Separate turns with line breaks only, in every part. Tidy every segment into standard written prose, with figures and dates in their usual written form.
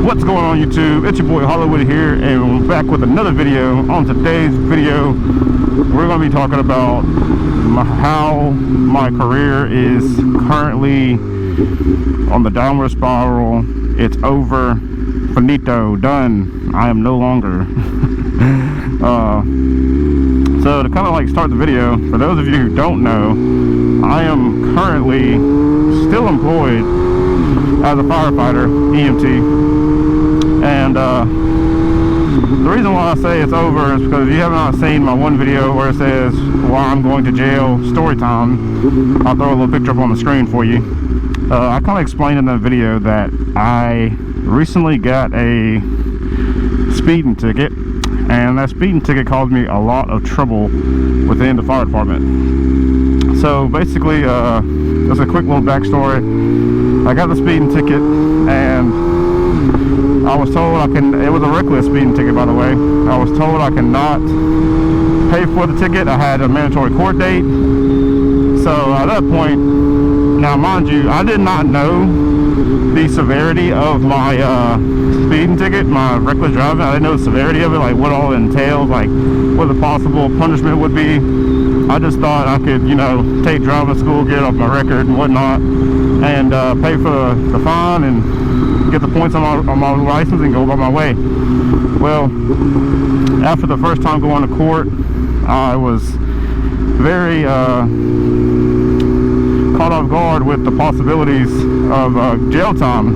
What's going on YouTube? It's your boy Hollywood here, and we're back with another video. On today's video, we're going to be talking about how my career is currently on the downward spiral. It's over, finito, done. I am no longer. So to kind of like start the video, for those of you who don't know, I am currently still employed as a firefighter, EMT. And the reason why I say it's over is because if you have not seen my one video where it says why I'm going to jail story time, I'll throw a little picture up on the screen for you. I kind of explained in that video that I recently got a speeding ticket, and that speeding ticket caused me a lot of trouble within the fire department. So basically, just a quick little backstory. I got the speeding ticket, and I was told it was a reckless speeding ticket, by the way. I was told I cannot pay for the ticket. I had a mandatory court date. So at that point, now mind you, I did not know the severity of my speeding ticket, my reckless driving. I didn't know the severity of it, like what all it entails, like what the possible punishment would be. I just thought I could, you know, take driving school, get it off my record and whatnot, and pay for the fine and get the points on my license and go about my way. Well, after the first time going to court, I was very caught off guard with the possibilities of jail time.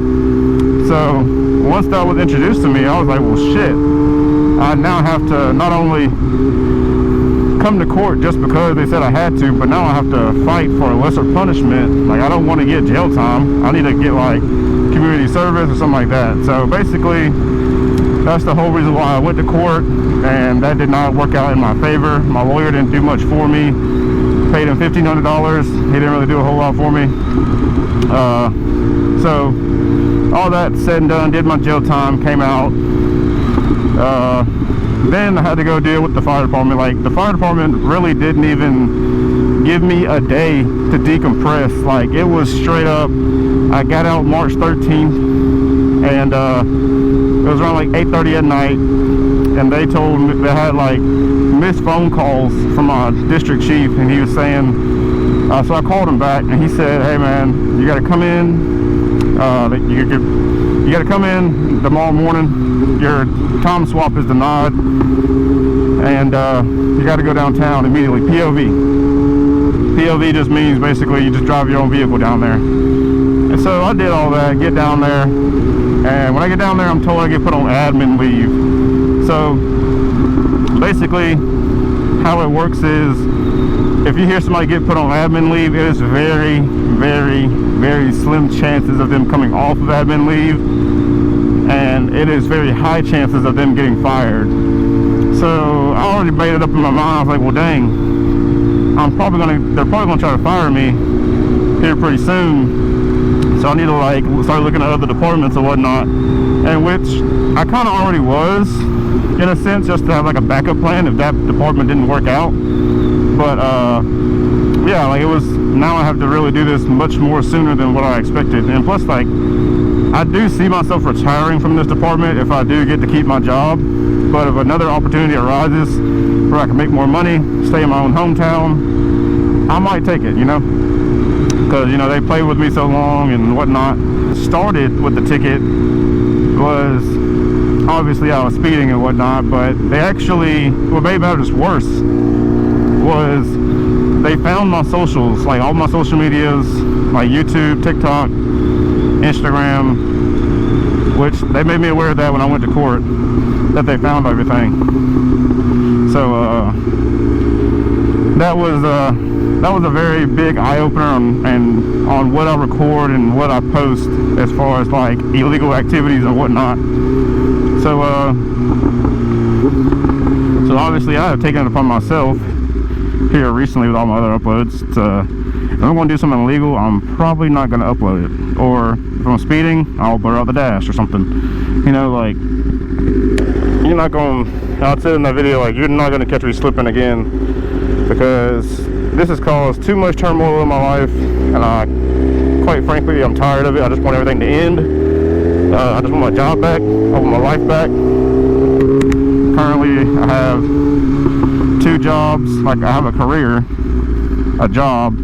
So once that was introduced to me, I was like, well shit, I now have to not only come to court just because they said I had to, but now I have to fight for a lesser punishment. Like, I don't want to get jail time. I need to get like community service or something like that. So basically, that's the whole reason why I went to court, and that did not work out in my favor. My lawyer didn't do much for me. Paid him $1,500. He didn't really do a whole lot for me. So all that said and done, did my jail time, came out. Then I had to go deal with the fire department. Like, the fire department really didn't even give me a day to decompress. Like, it was straight up, I got out March 13th, and it was around like 8:30 at night, and they told me they had like missed phone calls from my district chief, and he was saying, so I called him back, and he said, hey man, you gotta come in, you gotta come in tomorrow morning, your time swap is denied, and you gotta go downtown immediately. POV just means basically you just drive your own vehicle down there. And so I did all that, get down there, and when I get down there, I'm told I get put on admin leave. So basically how it works is, if you hear somebody get put on admin leave, it is very, very, very slim chances of them coming off of admin leave, and it is very high chances of them getting fired. So I already made it up in my mind. I was like, well dang, they're probably gonna try to fire me here pretty soon. So I need to like start looking at other departments and whatnot, and which I kind of already was, in a sense, just to have like a backup plan if that department didn't work out. But yeah, like it was, now I have to really do this much more sooner than what I expected. And plus, like, I do see myself retiring from this department if I do get to keep my job. But if another opportunity arises where I can make more money, stay in my own hometown, I might take it, you know, because, you know, they played with me so long and whatnot. Started with the ticket was, obviously I was speeding and whatnot, but they actually, what made matters worse was they found my socials, like all my social medias, like YouTube, TikTok, Instagram, which they made me aware of that when I went to court, that they found everything. So that was a very big eye-opener on what I record and what I post as far as like illegal activities and whatnot. So obviously I have taken it upon myself here recently with all my other uploads if I'm going to do something illegal, I'm probably not going to upload it. Or if I'm speeding, I'll blur out the dash or something. You know, like, you're not going to, I'll say in that video, like, you're not going to catch me slipping again, because this has caused too much turmoil in my life, and quite frankly, I'm tired of it. I just want everything to end. I just want my job back. I want my life back. Currently, I have 2 jobs. Like, I have a career, a job,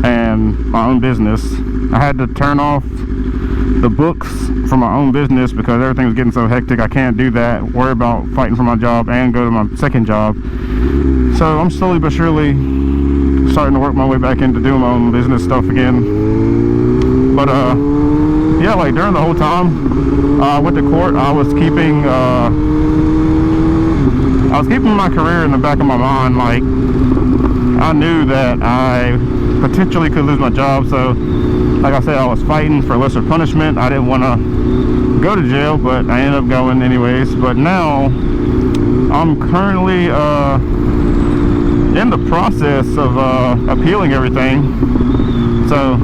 and my own business. I had to turn off the books for my own business because everything was getting so hectic. I can't do that, worry about fighting for my job and go to my second job. So I'm slowly but surely starting to work my way back into doing my own business stuff again. But yeah, like during the whole time I went to court, I was keeping my career in the back of my mind. Like, I knew that I potentially could lose my job, so like I said, I was fighting for lesser punishment. I didn't want to go to jail, but I ended up going anyways. But now I'm currently in the process of appealing everything. So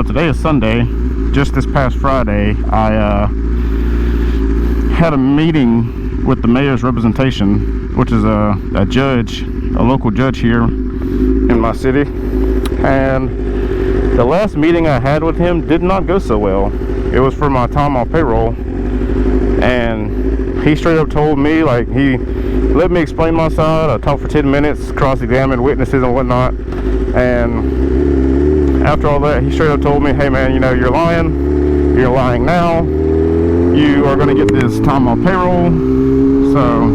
today is Sunday. Just this past Friday, I had a meeting with the mayor's representation, which is a judge, a local judge here in my city. And the last meeting I had with him did not go so well. It was for my time on payroll, and he straight up told me, like, he let me explain my side. I talked for 10 minutes, cross-examined witnesses and whatnot, and after all that, he straight up told me, hey man, you know, you're lying now, you are going to get this time on payroll, so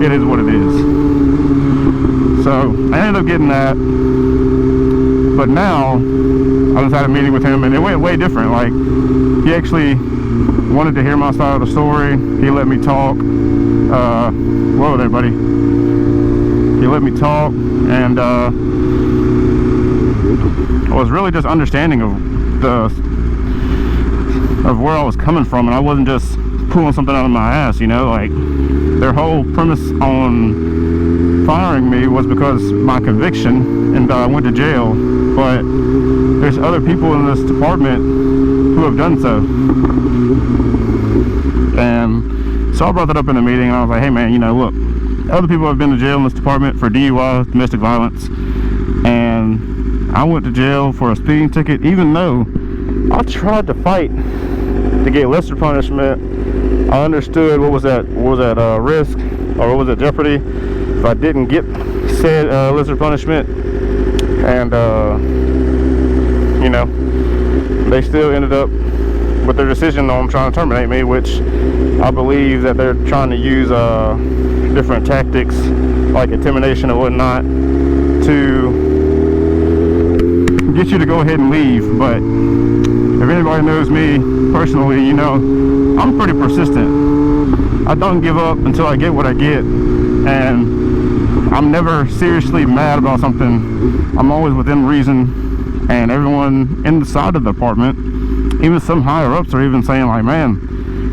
it is what it is. So I ended up getting that, but now I just had a meeting with him, and it went way different. Like, he actually wanted to hear my side of the story. He let me talk. Whoa there, buddy. He let me talk, and I was really just understanding of where I was coming from, and I wasn't just pulling something out of my ass, you know. Like, their whole premise on firing me was because my conviction, and I went to jail. But there's other people in this department who have done so. And so I brought that up in a meeting, and I was like, hey man, you know, look, other people have been to jail in this department for DUI, domestic violence, and I went to jail for a speeding ticket, even though I tried to fight to get lesser punishment. I understood what was at risk, or what was at jeopardy if I didn't get said lesser punishment. And you know, they still ended up with their decision on trying to terminate me, which I believe that they're trying to use different tactics like intimidation and whatnot to get you to go ahead and leave. But if anybody knows me personally, you know, I'm pretty persistent. I don't give up until I get what I get, and I'm never seriously mad about something. I'm always within reason, and everyone inside of the department, even some higher ups, are even saying like, man,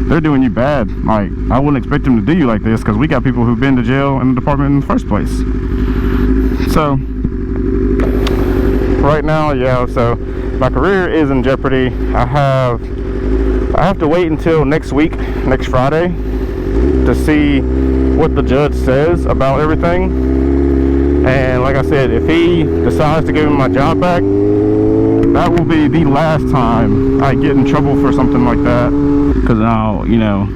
they're doing you bad. Like, I wouldn't expect them to do you like this, because we got people who've been to jail in the department in the first place. So right now, yeah, so my career is in jeopardy. I have to wait until next week, next Friday, to see what the judge says about everything. And like I said, if he decides to give me my job back, that will be the last time I get in trouble for something like that. Because now, you know,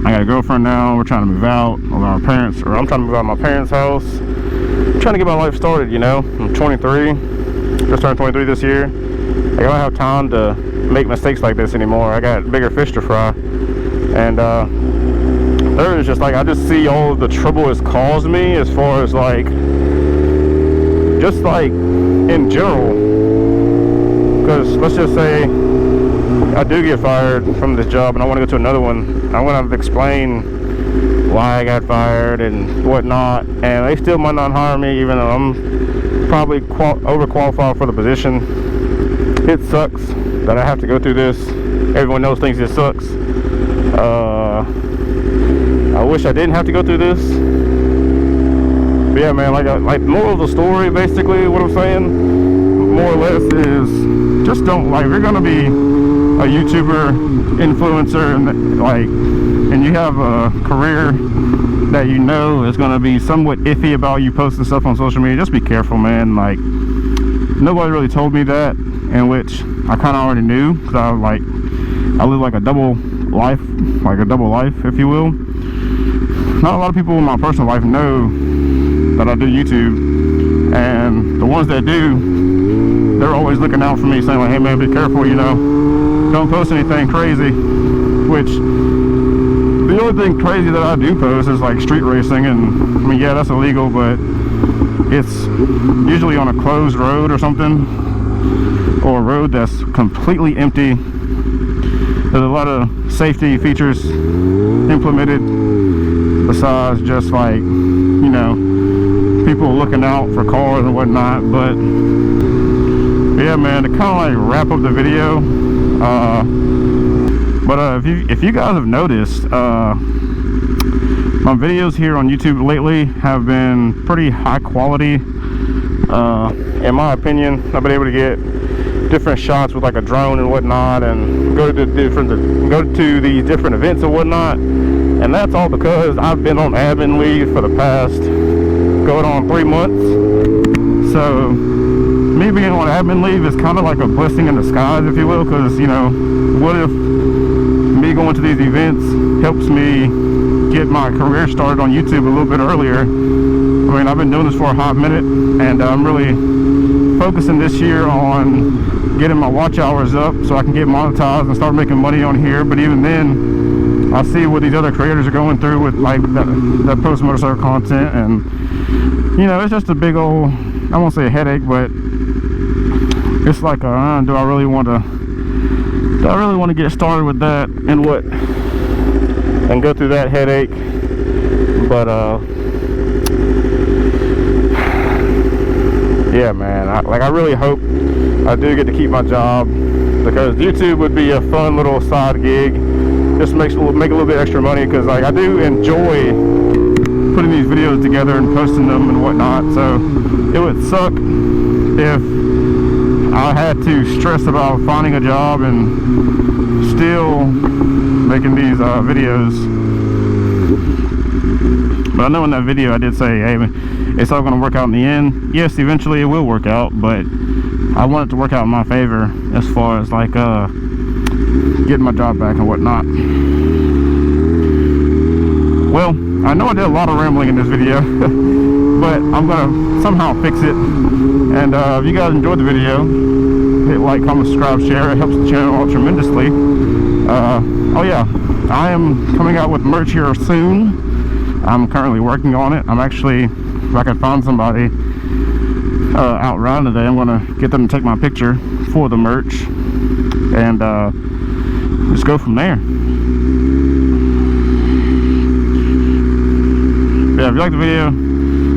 I got a girlfriend now. We're trying to move out of our parents, or I'm trying to move out of my parents' house. I'm trying to get my life started, you know. I'm 23, just turned 23 this year. I don't have time to make mistakes like this anymore. I got bigger fish to fry. And there is just like, I just see all of the trouble it's caused me, as far as like, just like in general. Because let's just say I do get fired from this job and I want to go to another one. I want to explain why I got fired and whatnot, and they still might not hire me, even though I'm probably overqualified for the position. It sucks that I have to go through this. Everyone knows things. It sucks. I wish I didn't have to go through this. But yeah, man, like moral of the story, basically, what I'm saying, more or less, is just don't, like, if you're gonna be a YouTuber, influencer, and you have a career that you know is gonna be somewhat iffy about you posting stuff on social media, just be careful, man. Like, nobody really told me that, in which I kind of already knew, because I live like a double life, like a double life, if you will. Not a lot of people in my personal life know that I do YouTube, and the ones that do, they're always looking out for me, saying like, hey man, be careful, you know, don't post anything crazy. Which, the only thing crazy that I do post is like street racing, and I mean, yeah, that's illegal, but it's usually on a closed road or something, or a road that's completely empty. There's a lot of safety features implemented besides just like, you know, people looking out for cars and whatnot. But yeah, man, to kind of like wrap up the video, if you guys have noticed, my videos here on YouTube lately have been pretty high quality. In my opinion, I've been able to get different shots with like a drone and whatnot, and go to these different events and whatnot. And that's all because I've been on admin leave for the past going on 3 months. So me being on admin leave is kind of like a blessing in disguise, if you will, because, you know, what if me going to these events helps me get my career started on YouTube a little bit earlier? I mean, I've been doing this for a hot minute, and I'm really focusing this year on getting my watch hours up so I can get monetized and start making money on here. But even then, I see what these other creators are going through with like that post motorcycle content, and you know, it's just a big old, I won't say a headache, but it's like a, do I really want to get started with that and go through that headache? But yeah, man, I really hope I do get to keep my job, because YouTube would be a fun little side gig. Just make a little bit extra money, because like I do enjoy putting these videos together and posting them and whatnot. So it would suck if I had to stress about finding a job and still making these videos. But I know in that video I did say, hey, it's all going to work out in the end. Yes, eventually it will work out, but I want it to work out in my favor as far as like getting my job back and whatnot. Well, I know I did a lot of rambling in this video, but I'm gonna somehow fix it. And if you guys enjoyed the video, hit like, comment, subscribe, share. It helps the channel out tremendously. Oh yeah, I am coming out with merch here soon. I'm currently working on it. I'm actually, if I can find somebody out riding today, I'm gonna get them to take my picture for the merch, and just go from there. Yeah, if you like the video,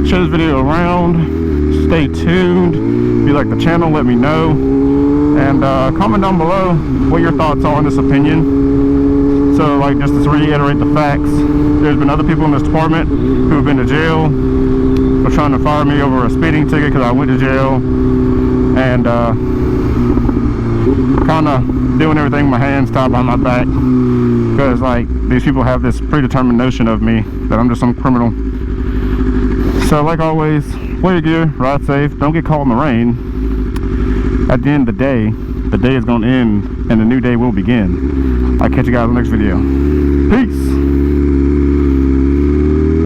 share this video around, stay tuned. If you like the channel, let me know, and comment down below what your thoughts are on this opinion. So like, just to reiterate the facts, there's been other people in this department who have been to jail for trying to fire me over a speeding ticket because I went to jail, and kind of doing everything with my hands tied behind my back, because like these people have this predetermined notion of me that I'm just some criminal. So like always, wear your gear, ride safe, don't get caught in the rain. At the end of the day is going to end and a new day will begin. I'll catch you guys in the next video.